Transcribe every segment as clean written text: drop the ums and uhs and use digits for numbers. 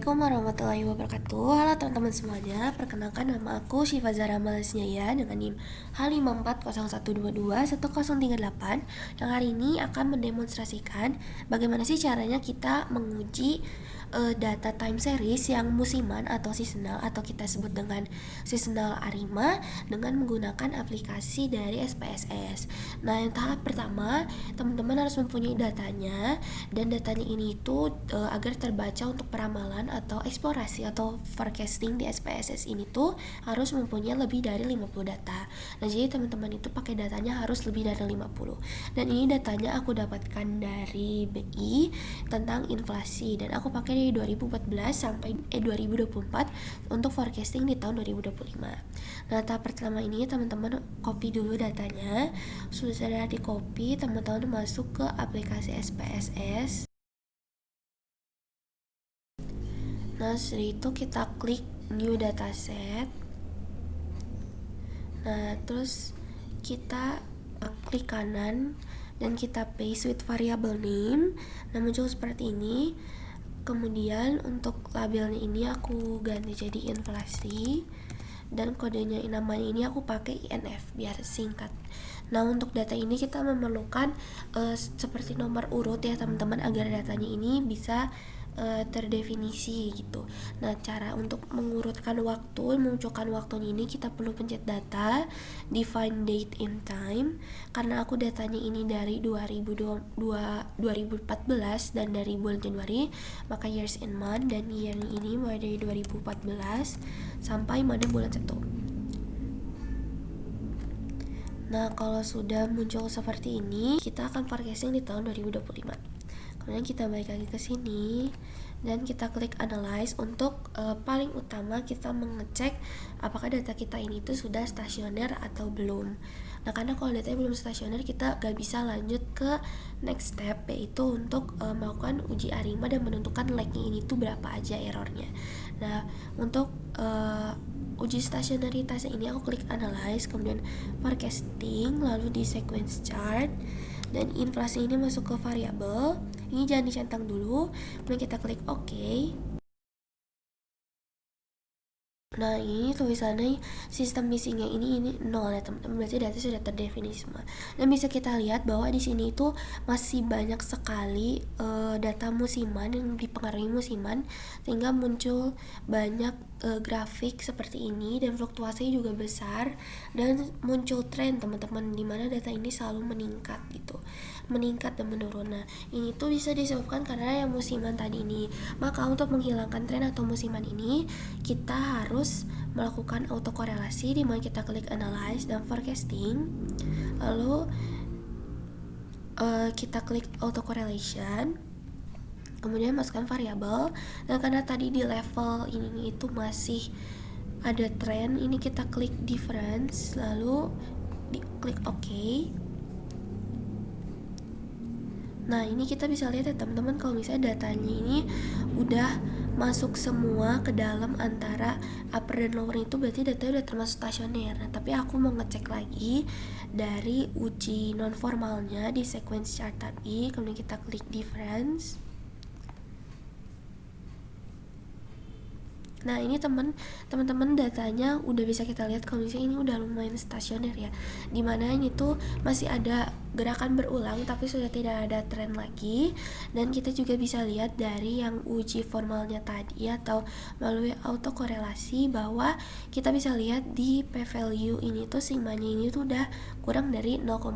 Assalamualaikum warahmatullahi wabarakatuh. Halo teman-teman semuanya, perkenalkan nama aku Syifa Zahra Malesnyaya dengan NIM H5401221038 yang hari ini akan mendemonstrasikan bagaimana sih caranya kita menguji data time series yang musiman atau seasonal atau kita sebut dengan seasonal ARIMA dengan menggunakan aplikasi dari SPSS. Nah, yang tahap pertama, teman-teman harus mempunyai datanya, dan datanya ini itu agar terbaca untuk peramalan atau eksplorasi atau forecasting di SPSS ini tuh harus mempunyai lebih dari 50 data. Nah, jadi teman-teman itu pakai datanya harus lebih dari 50. Dan ini datanya aku dapatkan dari BI tentang inflasi, dan aku pakai dari 2014 sampai 2024 untuk forecasting di tahun 2025. Nah, tahap pertama ini teman-teman copy dulu datanya. Sudah di copy, teman-teman masuk ke aplikasi SPSS. Nah, setelah itu kita klik new dataset. Nah, terus kita klik kanan dan kita paste with variable name. Nah, muncul seperti ini. Kemudian untuk labelnya ini aku ganti jadi inflasi, dan kodenya namanya ini aku pakai INF biar singkat. Nah, untuk data ini kita memerlukan seperti nomor urut ya teman-teman, agar datanya ini bisa terdefinisi gitu. Nah, cara untuk mengurutkan waktu, memunculkan waktunya ini kita perlu pencet data, define date in time. Karena aku datanya ini dari 2014 dan dari bulan Januari, maka years and month, dan year ini mulai dari 2014 sampai mana bulan 1. Nah, kalau sudah muncul seperti ini, kita akan forecasting di tahun 2025. Kemudian kita balik lagi ke sini dan kita klik analyze. Untuk paling utama kita mengecek apakah data kita ini tuh sudah stasioner atau belum. Nah, karena kalau datanya belum stasioner, kita gak bisa lanjut ke next step, yaitu untuk melakukan uji ARIMA dan menentukan lagnya ini tuh berapa aja errornya. Nah, untuk uji stasionaritas ini aku klik analyze, kemudian forecasting, lalu di sequence chart, dan inflasi ini masuk ke variabel. Ini jangan dicentang dulu, kemudian kita klik OK. Nah, ini tulisannya sistem missingnya ini 0 ya teman-teman, berarti data sudah terdefinisi semua. Dan bisa kita lihat bahwa di sini itu masih banyak sekali data musiman yang dipengaruhi musiman, sehingga muncul banyak grafik seperti ini, dan fluktuasinya juga besar, dan muncul tren teman-teman, dimana data ini selalu meningkat gitu, meningkat dan menurun. Nah, ini tuh bisa disebabkan karena yang musiman tadi ini. Maka untuk menghilangkan tren atau musiman ini, kita harus melakukan autokorelasi, di mana kita klik analyze dan forecasting, lalu kita klik autocorrelation, kemudian masukkan variabel. Dan karena tadi di level ini itu masih ada tren, ini kita klik difference, lalu klik OK. Nah, ini kita bisa lihat ya teman-teman, kalau misalnya datanya ini udah masuk semua ke dalam antara upper dan lower, itu berarti datanya udah termasuk stasioner. Nah, tapi aku mau ngecek lagi dari uji non formalnya di sequence chart tadi, kemudian kita klik difference. Nah, ini teman-teman datanya udah bisa kita lihat kalau misalnya ini udah lumayan stasioner ya, dimana ini tuh masih ada gerakan berulang tapi sudah tidak ada tren lagi. Dan kita juga bisa lihat dari yang uji formalnya tadi atau melalui autokorelasi, bahwa kita bisa lihat di p-value ini tuh sigmanya ini tuh udah kurang dari 0,05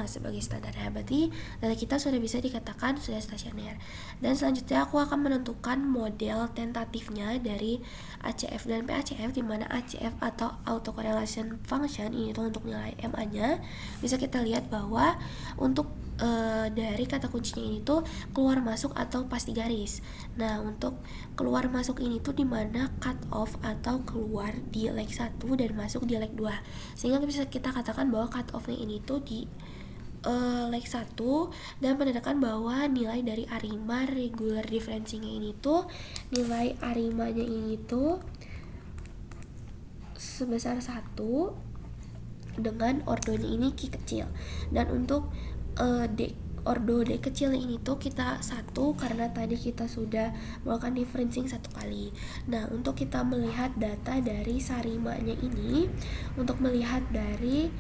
sebagai standar. Berarti data kita sudah bisa dikatakan sudah stasioner. Dan selanjutnya aku akan menentukan model tentatifnya dari ACF dan PACF, di mana ACF atau autocorrelation function ini tuh untuk nilai MA-nya. Bisa kita lihat bahwa untuk dari kata kuncinya ini tuh keluar masuk atau pasti garis. Nah, untuk keluar masuk ini tuh dimana cut off atau keluar di leg 1 dan masuk di leg 2, sehingga bisa kita katakan bahwa cut off-nya ini tuh di leg 1, dan menandakan bahwa nilai dari ARIMA regular differencing-nya ini tuh, nilai ARIMA-nya ini tuh sebesar 1 dengan ordonya ini Q kecil. Dan untuk ordo D kecil ini tuh kita 1 karena tadi kita sudah melakukan differencing 1 kali. Nah, untuk kita melihat data dari sarimanya ini, untuk melihat dari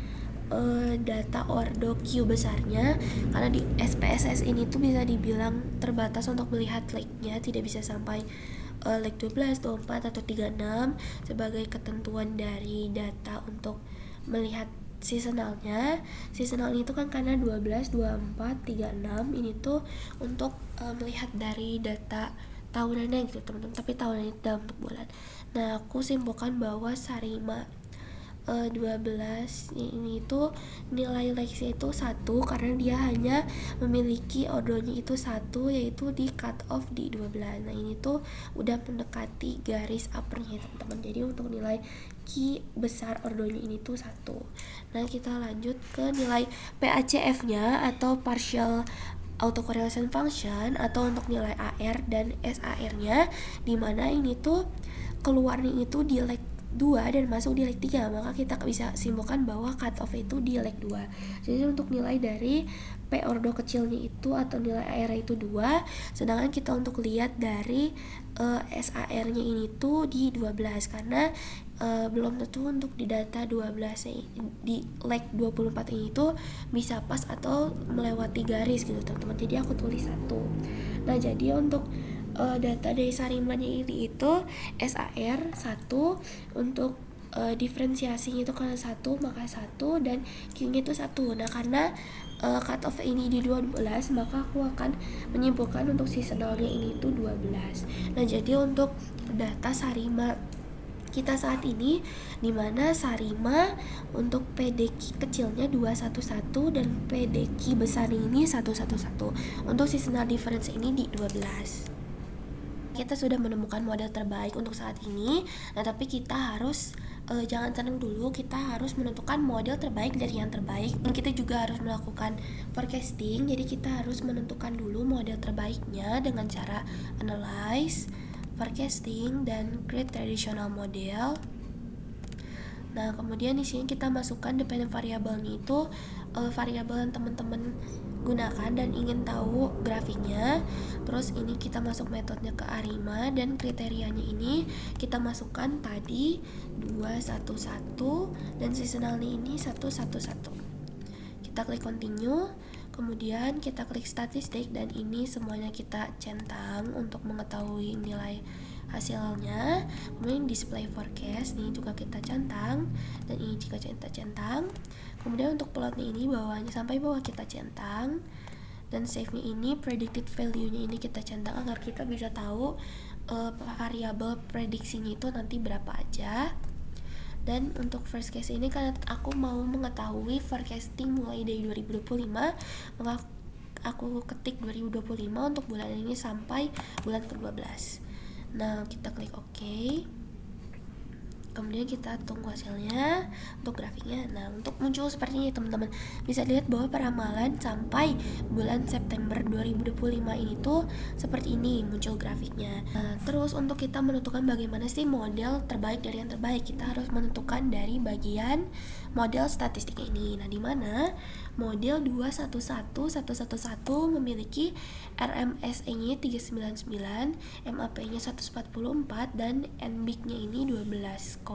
data ordo Q besarnya, karena di SPSS ini tuh bisa dibilang terbatas untuk melihat like-nya, tidak bisa sampai like 12, 24 atau 36 sebagai ketentuan dari data untuk melihat seasonalnya. Seasonal itu kan karena 12, 24, 36 ini tuh untuk melihat dari data tahunannya gitu teman-teman, tapi tahunannya dalam bentuk bulan. Nah, aku simpulkan bahwa Sarima 12 ini tuh nilai likes itu 1 karena dia hanya memiliki ordonya itu 1, yaitu di cut off di 12. Nah, ini tuh udah mendekati garis uppernya teman-teman. Jadi untuk nilai Q besar ordonya ini tuh 1. Nah, kita lanjut ke nilai PACF nya atau partial autocorrelation function, atau untuk nilai AR dan SAR nya, dimana ini tuh keluarnya itu di leg 2 dan masuk di leg 3, maka kita bisa simpulkan bahwa cut off itu di leg 2. Jadi untuk nilai dari P ordo kecilnya itu atau nilai AR itu 2, sedangkan kita untuk lihat dari SAR nya ini tuh di 12 karena belum tentu untuk di data 12 di leg 24 ini tuh bisa pas atau melewati garis gitu teman-teman. Jadi aku tulis 1. Nah, jadi untuk data dari sarimanya ini itu SAR 1, untuk diferensiasinya itu karena 1 maka 1 dan Q-nya itu 1. Nah, karena cut off ini di 12, maka aku akan menyimpulkan untuk seasonalnya ini itu 12. Nah, jadi untuk data Sarima kita saat ini, dimana Sarima untuk PDQ kecilnya 211 dan PDQ besar ini 111. Untuk seasonal difference ini di 12. Kita sudah menemukan model terbaik untuk saat ini. Nah, tapi kita harus jangan senang dulu, kita harus menentukan model terbaik dari yang terbaik. Dan kita juga harus melakukan forecasting. Jadi kita harus menentukan dulu model terbaiknya dengan cara analyze, forecasting, dan create traditional model. Nah, kemudian di sini kita masukkan dependent variable-nya itu variabel yang teman-teman gunakan dan ingin tahu grafiknya. Terus ini kita masuk metodenya ke Arima dan kriterianya ini kita masukkan tadi 211 dan seasonalnya ini 111. Kita klik continue, kemudian kita klik statistik dan ini semuanya kita centang untuk mengetahui nilai hasilnya. Kemudian display forecast ini juga kita centang dan ini juga kita centang. Kemudian untuk plotnya ini bawahnya sampai bawah kita centang, dan save-nya ini predicted value-nya ini kita centang agar kita bisa tahu variabel prediksinya itu nanti berapa aja. Dan untuk first case ini karena aku mau mengetahui forecasting mulai dari 2025, maka aku ketik 2025 untuk bulan ini sampai bulan ke-12. Nah, kita klik OK. Kemudian kita tunggu hasilnya untuk grafiknya. Nah, untuk muncul seperti ini teman-teman, bisa lihat bahwa peramalan sampai bulan September 2025 ini tuh seperti ini muncul grafiknya. Nah, terus untuk kita menentukan bagaimana sih model terbaik dari yang terbaik, kita harus menentukan dari bagian model statistik ini. Nah, di mana model 211111 memiliki RMSE-nya 399, MAP-nya 144 dan NBIC-nya ini 12,219.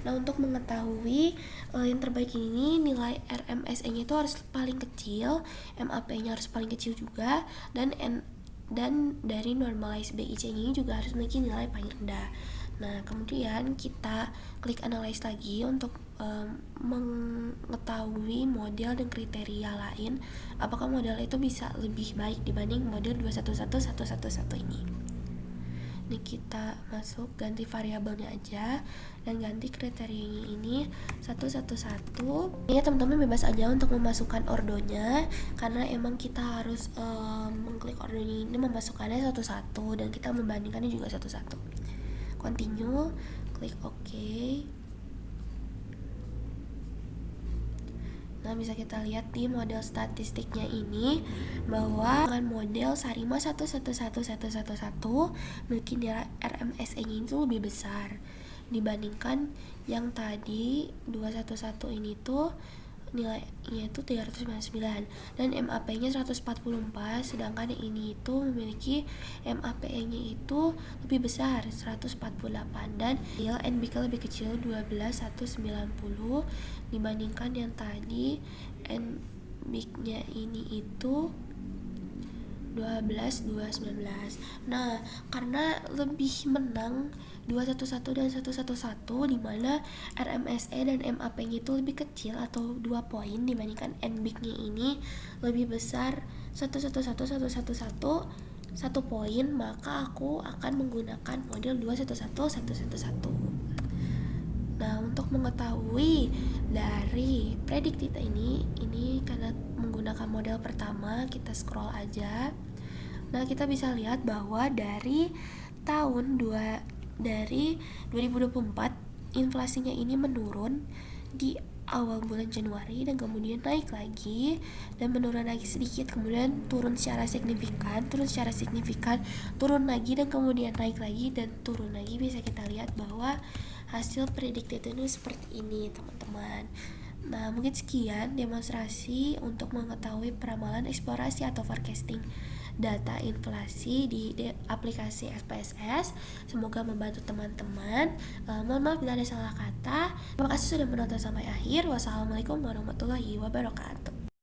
Nah, untuk mengetahui yang terbaik ini nilai RMSE-nya itu harus paling kecil, MAP-nya harus paling kecil juga, dan dari normalized BIC ini juga harus memiliki nilai paling rendah. Nah, kemudian kita klik analyze lagi untuk mengetahui model dan kriteria lain, apakah model itu bisa lebih baik dibanding model 211111 ini. Ini kita masuk, ganti variabelnya aja dan ganti kriterianya ini 111. Ya, teman-teman bebas aja untuk memasukkan ordonya karena emang kita harus mengklik ordonya ini memasukkannya satu-satu dan kita membandingkannya juga satu-satu. Continue, klik OK. Nah, bisa kita lihat di model statistiknya ini bahwa dengan model Sarima 111111 memiliki nilai RMSE-nya itu lebih besar dibandingkan yang tadi 211 ini tuh nilainya itu 399 dan MAP-nya 144, sedangkan yang ini itu memiliki MAP-nya itu lebih besar 148 dan NBK lebih kecil 12.190 dibandingkan yang tadi NBK-nya ini itu 12.219. Nah, karena lebih menang 211 dan 111 di mana RMSE dan MAP-nya itu lebih kecil atau 2 poin dibandingkan NBK-nya ini lebih besar 111 111 1 poin, maka aku akan menggunakan model 211 111. Nah, untuk mengetahui dari predik data ini karena menggunakan model pertama, kita scroll aja. Nah, kita bisa lihat bahwa dari 2024 inflasinya ini menurun di awal bulan Januari dan kemudian naik lagi dan menurun lagi sedikit, kemudian turun secara signifikan, turun lagi dan kemudian naik lagi dan turun lagi. Bisa kita lihat bahwa hasil predicted itu seperti ini, teman-teman. Nah, mungkin sekian demonstrasi untuk mengetahui peramalan eksplorasi atau forecasting data inflasi di aplikasi SPSS. Semoga membantu teman-teman. Mohon maaf bila ada salah kata. Terima kasih sudah menonton sampai akhir. Wassalamualaikum warahmatullahi wabarakatuh.